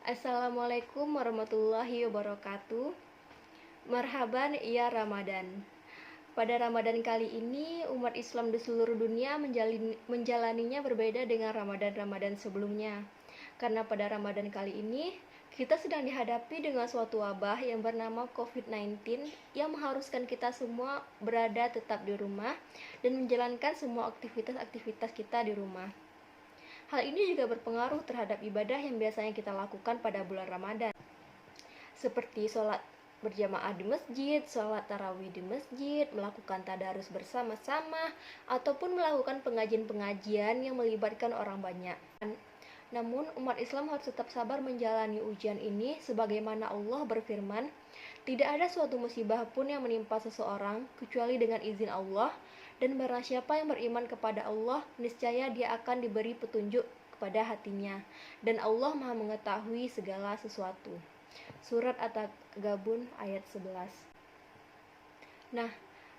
Assalamualaikum warahmatullahi wabarakatuh. Marhaban ya Ramadan. Pada Ramadan kali ini, umat Islam di seluruh dunia menjalaninya berbeda dengan Ramadan-Ramadan sebelumnya. Karena pada Ramadan kali ini, kita sedang dihadapi dengan suatu wabah yang bernama COVID-19 yang mengharuskan kita semua berada tetap di rumah dan menjalankan semua aktivitas-aktivitas kita di rumah. Hal ini juga berpengaruh terhadap ibadah yang biasanya kita lakukan pada bulan Ramadan, seperti sholat berjamaah di masjid, sholat tarawih di masjid, melakukan tadarus bersama-sama, ataupun melakukan pengajian-pengajian yang melibatkan orang banyak. Namun, umat Islam harus tetap sabar menjalani ujian ini sebagaimana Allah berfirman, "Tidak ada suatu musibah pun yang menimpa seseorang kecuali dengan izin Allah, dan barang siapa yang beriman kepada Allah, niscaya dia akan diberi petunjuk kepada hatinya, dan Allah Maha mengetahui segala sesuatu." Surat At-Tagabun ayat 11. Nah,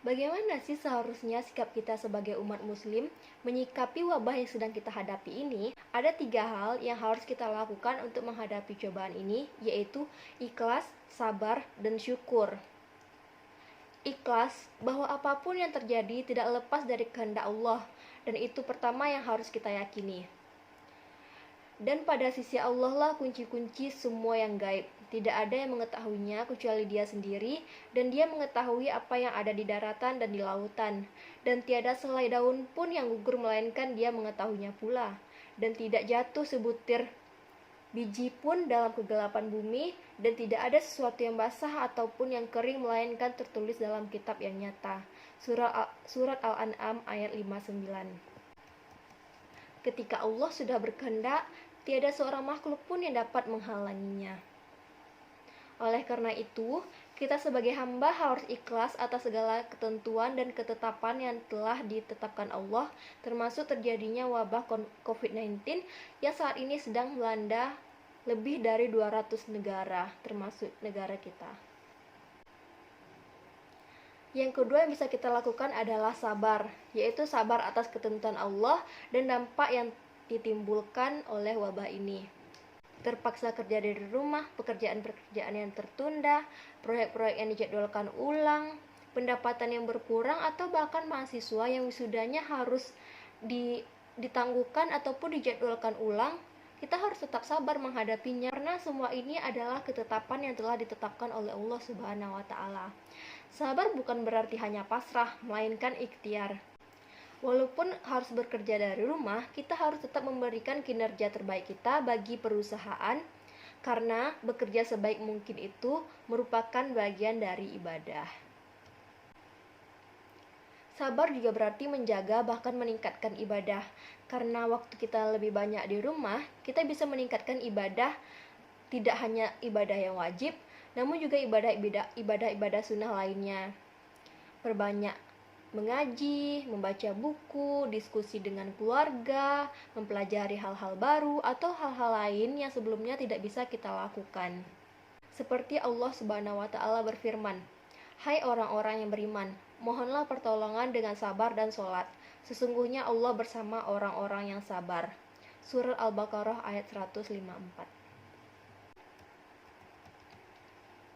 bagaimana sih seharusnya sikap kita sebagai umat muslim menyikapi wabah yang sedang kita hadapi ini? Ada 3 hal yang harus kita lakukan untuk menghadapi cobaan ini, yaitu ikhlas, sabar, dan syukur. Ikhlas bahwa apapun yang terjadi tidak lepas dari kehendak Allah, dan itu pertama yang harus kita yakini. Dan pada sisi Allah lah kunci-kunci semua yang gaib. Tidak ada yang mengetahuinya kecuali Dia sendiri, dan Dia mengetahui apa yang ada di daratan dan di lautan. Dan tiada selai daun pun yang gugur melainkan Dia mengetahuinya pula. Dan tidak jatuh sebutir biji pun dalam kegelapan bumi, dan tidak ada sesuatu yang basah ataupun yang kering melainkan tertulis dalam kitab yang nyata. Surat Al-An'am ayat 59. Ketika Allah sudah berkehendak, tiada seorang makhluk pun yang dapat menghalanginya. Oleh karena itu, kita sebagai hamba harus ikhlas atas segala ketentuan dan ketetapan yang telah ditetapkan Allah, termasuk terjadinya wabah COVID-19 yang saat ini sedang melanda lebih dari 200 negara, termasuk negara kita. Yang kedua yang bisa kita lakukan adalah sabar, yaitu sabar atas ketentuan Allah dan dampak yang ditimbulkan oleh wabah ini. Terpaksa kerja dari rumah, pekerjaan-pekerjaan yang tertunda, proyek-proyek yang dijadwalkan ulang, pendapatan yang berkurang, atau bahkan mahasiswa yang wisudanya harus ditangguhkan ataupun dijadwalkan ulang. Kita harus tetap sabar menghadapinya karena semua ini adalah ketetapan yang telah ditetapkan oleh Allah Subhanahu wa taala. Sabar bukan berarti hanya pasrah, melainkan ikhtiar. Walaupun harus bekerja dari rumah, kita harus tetap memberikan kinerja terbaik kita bagi perusahaan, karena bekerja sebaik mungkin itu merupakan bagian dari ibadah. Sabar juga berarti menjaga bahkan meningkatkan ibadah, karena waktu kita lebih banyak di rumah, kita bisa meningkatkan ibadah, tidak hanya ibadah yang wajib, namun juga ibadah-ibadah sunnah lainnya. Perbanyak mengaji, membaca buku, diskusi dengan keluarga, mempelajari hal-hal baru atau hal-hal lain yang sebelumnya tidak bisa kita lakukan. Seperti Allah Subhanahu wa taala berfirman, "Hai orang-orang yang beriman, mohonlah pertolongan dengan sabar dan sholat. Sesungguhnya Allah bersama orang-orang yang sabar." Surat Al-Baqarah ayat 154.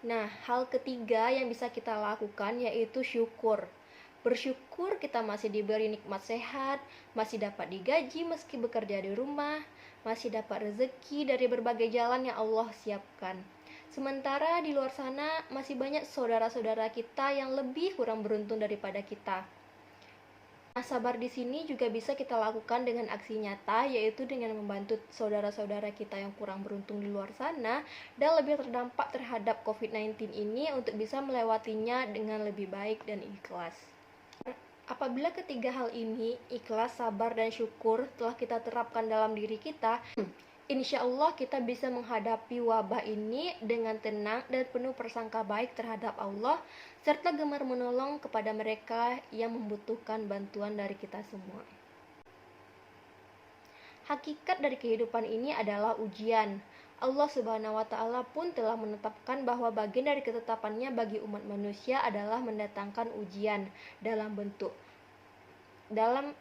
Nah, hal ketiga yang bisa kita lakukan yaitu syukur. Bersyukur kita masih diberi nikmat sehat, masih dapat digaji meski bekerja di rumah, masih dapat rezeki dari berbagai jalan yang Allah siapkan. Sementara di luar sana masih banyak saudara-saudara kita yang lebih kurang beruntung daripada kita. Nah, sabar di sini juga bisa kita lakukan dengan aksi nyata, yaitu dengan membantu saudara-saudara kita yang kurang beruntung di luar sana dan lebih terdampak terhadap COVID-19 ini untuk bisa melewatinya dengan lebih baik dan ikhlas. Apabila ketiga hal ini, ikhlas, sabar, dan syukur telah kita terapkan dalam diri kita, insya Allah kita bisa menghadapi wabah ini dengan tenang dan penuh prasangka baik terhadap Allah, serta gemar menolong kepada mereka yang membutuhkan bantuan dari kita semua. Hakikat dari kehidupan ini adalah ujian. Allah Subhanahu wa taala pun telah menetapkan bahwa bagian dari ketetapannya bagi umat manusia adalah mendatangkan ujian dalam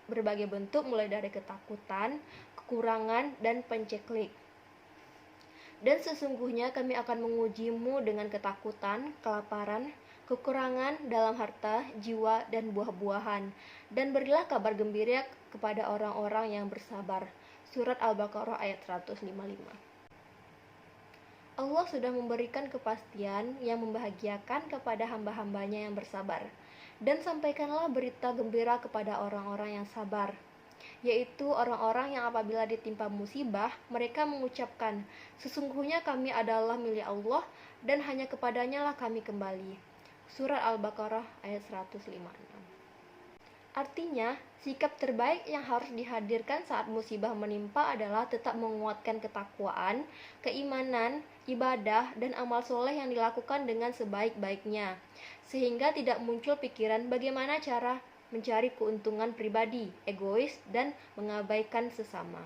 berbagai bentuk, mulai dari ketakutan, kekurangan, dan penceklik. Dan sesungguhnya kami akan mengujimu dengan ketakutan, kelaparan, kekurangan dalam harta, jiwa, dan buah-buahan. Dan berilah kabar gembira kepada orang-orang yang bersabar. Surat Al-Baqarah ayat 155. Allah sudah memberikan kepastian yang membahagiakan kepada hamba-hambanya yang bersabar. Dan sampaikanlah berita gembira kepada orang-orang yang sabar, yaitu orang-orang yang apabila ditimpa musibah, mereka mengucapkan, sesungguhnya kami adalah milik Allah dan hanya kepadanya lah kami kembali. Surat Al-Baqarah ayat 156. Artinya, sikap terbaik yang harus dihadirkan saat musibah menimpa adalah tetap menguatkan ketakwaan, keimanan, ibadah, dan amal soleh yang dilakukan dengan sebaik-baiknya, sehingga tidak muncul pikiran bagaimana cara mencari keuntungan pribadi, egois, dan mengabaikan sesama.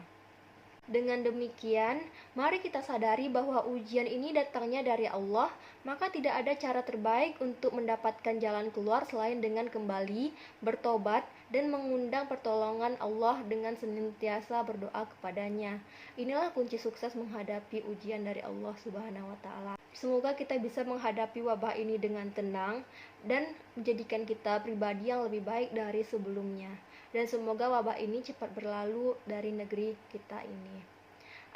Dengan demikian, mari kita sadari bahwa ujian ini datangnya dari Allah, maka tidak ada cara terbaik untuk mendapatkan jalan keluar selain dengan kembali, bertobat, dan mengundang pertolongan Allah dengan senantiasa berdoa kepadanya. Inilah kunci sukses menghadapi ujian dari Allah Subhanahu wa Ta'ala. Semoga kita bisa menghadapi wabah ini dengan tenang dan menjadikan kita pribadi yang lebih baik dari sebelumnya. Dan semoga wabah ini cepat berlalu dari negeri kita ini.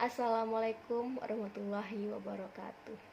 Assalamualaikum warahmatullahi wabarakatuh.